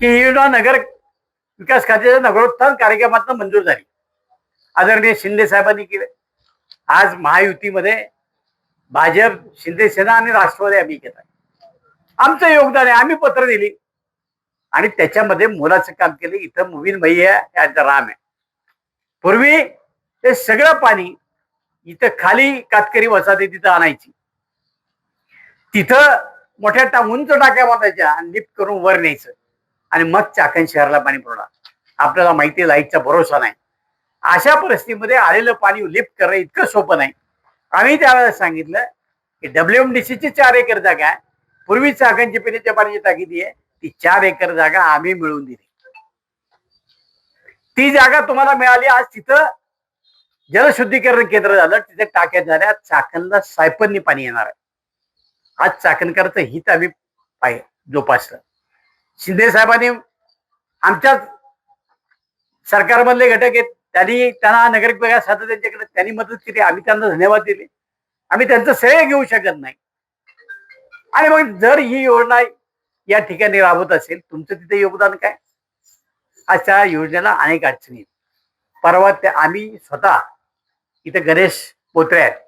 की ही योजना नगर विकास खात्याच्या नगरोत्थान कार्यक्रमातून मंजूर झाली. आदरणीय शिंदे साहेबांनी केले. आज महायुतीमध्ये भाजप, शिंदे सेना आणि राष्ट्रवादी आम्ही घेत आहे. आमचं योगदान आहे. आम्ही पत्र दिली आणि त्याच्यामध्ये मोलाचं काम केलं. इथं मुबीन भैया यांचा राम आहे. पूर्वी ते सगळं पाणी इथं खाली कातकरी वसाहती तिथं आणायची. तिथं मोठ्या उंच टाक्या बांधायच्या आणि लिफ्ट करून वर न्यायचं आणि मग चाकण शहराला पाणी पुरवणार. आपल्याला माहिती, लाईटचा भरोसा नाही. अशा परिस्थितीमध्ये आलेलं पाणी लिफ्ट करणं इतकं सोपं नाही. आम्ही त्यावेळेला सांगितलं की WMDCची 4 एकर जागा आहे. पूर्वी चाकणची पिण्याच्या पाण्याची टाकी ती आहे, ती 4 एकर जागा आम्ही मिळवून दिली. ती जागा तुम्हाला मिळाली. आज तिथं जलशुद्धीकरण केंद्र झालं, तिथे टाक्या झाल्या. चाकणला सायपननी पाणी येणार आहे. आज चाकणकरचं हित आम्ही जोपासलं. शिंदे साहेबांनी आमच्याच सरकारमधले घटक आहेत, त्यांना नागरिक विकास खातं त्यांच्याकडे त्यांनी मदत केली. आम्ही त्यांना धन्यवाद दिले. आम्ही त्यांचं श्रेय घेऊ शकत नाही. आणि मग जर ही योजना या ठिकाणी राबवत असेल, तुमचं तिथे योगदान काय? अशा योजनेला अनेक अडचणी आहेत. परवा आम्ही स्वतः इथे गणेश पोत्रे आहेत,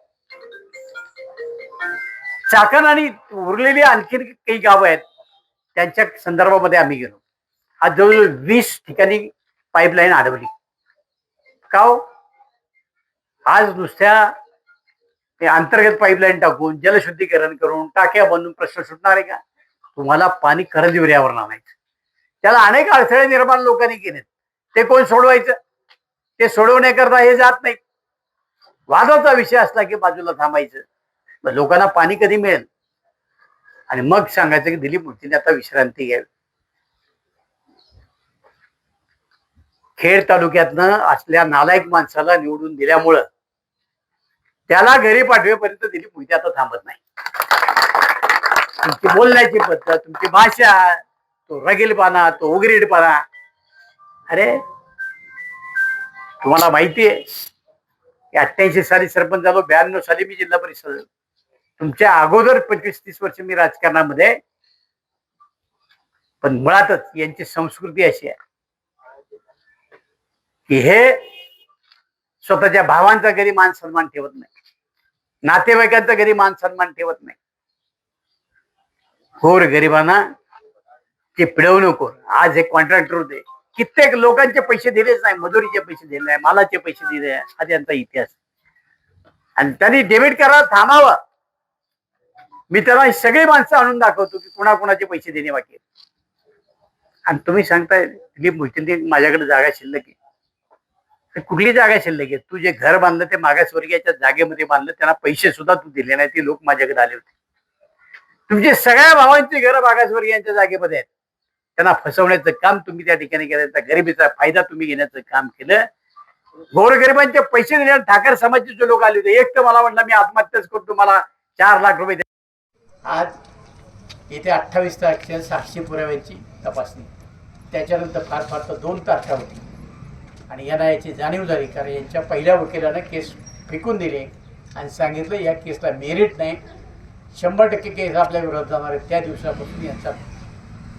चाकण आणि उरलेली आणखी काही गावं आहेत, त्यांच्या संदर्भामध्ये आम्ही गेलो. आज जवळजवळ 20 ठिकाणी पाईपलाईन अडवली. का हो? आज नुसत्या अंतर्गत पाईपलाईन टाकून जलशुद्धीकरण करून टाक्या बांधून प्रश्न सुटणार आहे का? तुम्हाला पाणी करंजीवर आणायचं. त्याला अनेक अडथळे निर्माण लोकांनी केलेत. ते कोण सोडवायचं? ते सोडवण्याकरता हे जात नाही. वादाचा विषय असला की बाजूला थांबायचं. लोकांना पाणी कधी मिळेल आणि मग सांगायचं की दिलीप मूर्तीने आता विश्रांती घ्यावी. खेड तालुक्यातनं असल्या नालायक माणसाला निवडून दिल्यामुळं त्याला घरी पाठवेपर्यंत दिलीप मूर्ती आता थांबत नाही. तुमची बोलण्याची पद्धत, तुमची भाषा, तो रगीलपणा, तो उघडीपणा, अरे तुम्हाला माहिती आहे की 88 साली सरपंच झालो, 92 साली मी जिल्हा परिषद झालो. तुमच्या अगोदर 25-30 वर्ष मी राजकारणामध्ये. पण मुळातच यांची संस्कृती अशी आहे की हे स्वतःच्या भावांचा घरी मान सन्मान ठेवत नाही, नातेवाईकांचा घरी मान सन्मान ठेवत नाही. गोर गरिबांना ते पिळवणूक. आज हे कॉन्ट्रॅक्टर होते, कित्येक लोकांचे पैसे दिलेच नाही, मजुरीचे पैसे दिले नाही, मालाचे पैसे दिले. हा त्यांचा इतिहास. आणि त्यांनी डेबिट करायला थांबावं. मी त्याला सगळी माणसं आणून दाखवतो की कुणाकुणाचे पैसे देणे बाकी आहेत. आणि तुम्ही सांगताय दिलीप मूर्तींनी माझ्याकडे जागा शिल्लक आहे. कुठली जागा शिल्लक आहे? तू जे घर बांधलं ते मागासवर्गीयाच्या जागेमध्ये बांधलं, त्यांना पैसे सुद्धा तू दिले नाही. ते लोक माझ्याकडे आले होते. तुमचे सगळ्या भावांची घरं मागासवर्गीयांच्या जागेमध्ये आहेत. त्यांना फसवण्याचं काम तुम्ही त्या ठिकाणी केलं. त्या गरिबीचा फायदा तुम्ही घेण्याचं काम केलं. गोरगरिबांचे पैसे देण्यात ठाकर समाजाचे जे लोक आले होते, एक तर मला म्हटलं मी आत्महत्याच करतो, मला 4 लाख रुपये. आज येथे 28 तारखेला साक्षी पुराव्याची तपासणी, त्याच्यानंतर फार फार तर 2 तारखा होती. आणि यांना याची जाणीव झाली, कारण यांच्या पहिल्या वकिलानं केस फेकून दिले आणि सांगितलं या केसला मेरिट नाही, 100% केस आपल्या विरोधात जाणार आहे. त्या दिवसापासून यांचा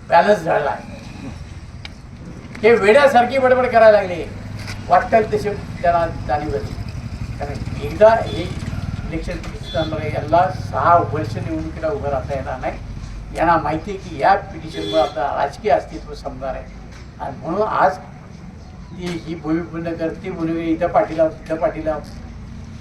बॅलन्स झाला आहे. हे वेड्यासारखी बडबड करायला लागले, वाटतं तसे त्यांना जाणीव झाली. कारण एकदा हे इलेक्शन यांना 6 वर्ष निवडणुकीला उभं राहता येणार नाही. यांना माहिती आहे की या पिटिशनमुळे आपलं राजकीय अस्तित्व संपणार आहे. आणि म्हणून आज ही भूमिपूर्ण करते, भूमी इथं पाठीला तिथं पाठीला.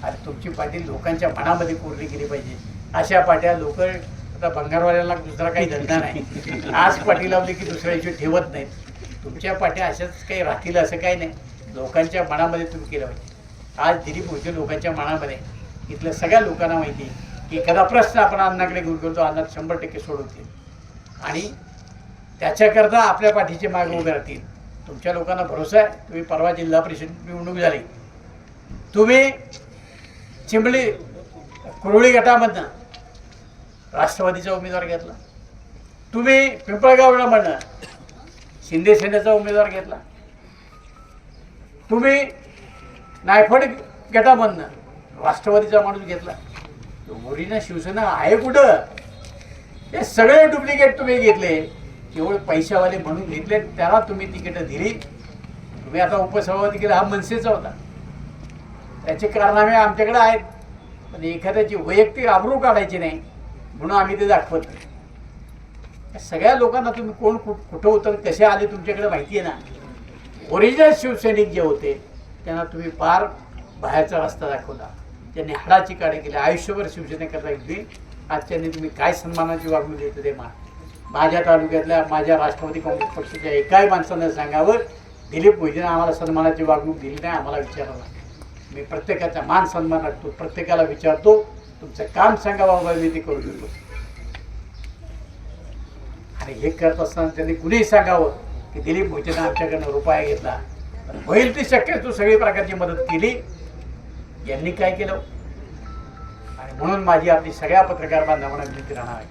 आणि तुमची पाठी लोकांच्या मनामध्ये कोरली गेली पाहिजे. अशा पाट्या लोक आता भंगारवाल्याला दुसरा काही धंदा नाही. आज पाठी लावली की दुसऱ्या दिवशी ठेवत नाहीत. तुमच्या पाट्या अशाच काही राहतील असं काही नाही. लोकांच्या मनामध्ये तुम्ही केलं पाहिजे. आज दिलीप मूर्ती लोकांच्या मनामध्ये, इथल्या सगळ्या लोकांना माहिती की एखादा प्रश्न आपण अण्णाकडे घेऊन गेलो, अण्णा 100% सोडवतील आणि त्याच्याकरता आपल्या पाठीचे मागे उभे राहतील. तुमच्या लोकांना भरोसा आहे. तुम्ही परवा जिल्हा परिषद निवडणूक झाली, तुम्ही चिंबली कुरवळी गटामधनं राष्ट्रवादीचा उमेदवार घेतला. तुम्ही पिंपळगावमधनं शिंदे सेनेचा उमेदवार घेतला. तुम्ही नायफड गटामधनं राष्ट्रवादीचा माणूस घेतला. ओरिजिनल शिवसेना आहे कुठं? हे सगळे डुप्लिकेट तुम्ही घेतले. केवळ पैशावाले म्हणून घेतले, त्याला तुम्ही तिकीटं दिली. तुम्ही आता उपसभापती केला, हा मनसेचा होता. त्याचे कारनामे आमच्याकडे आहेत, पण एखाद्याची वैयक्तिक आबरू काढायची नाही म्हणून आम्ही ते दाखवत नाही. सगळ्या लोकांना तुम्ही कोण कुठं होतं, कसे आले तुमच्याकडे माहिती आहे ना. ओरिजिनल शिवसैनिक जे होते त्यांना तुम्ही पार बाहेरचा रस्ता दाखवला, त्यांनी हाडाची काढी केली, आयुष्यभर शिवसेनेकरता घेतली. आजच्यानी तुम्ही काय सन्मानाची वागणूक देत ते माझ्या तालुक्यातल्या माझ्या राष्ट्रवादी काँग्रेस पक्षाच्या एकाही माणसानं सांगावं दिलीप मोहितेनं आम्हाला सन्मानाची वागणूक दिली नाही, आम्हाला विचारायला. मी प्रत्येकाचा मान सन्मान राखतो, प्रत्येकाला विचारतो, तुमचं काम सांगा बाबा, मी ते करू देतो. आणि हे करत असताना त्यांनी कुणीही सांगावं की दिलीप मोहितेनं आमच्याकडनं रुपया घेतला. होईल ती शक्यतो सगळी प्रकारची मदत केली. यांनी काय केलं? आणि म्हणून माझी आपली सगळ्या पत्रकार बांधवांना विनंती राहणार आहे,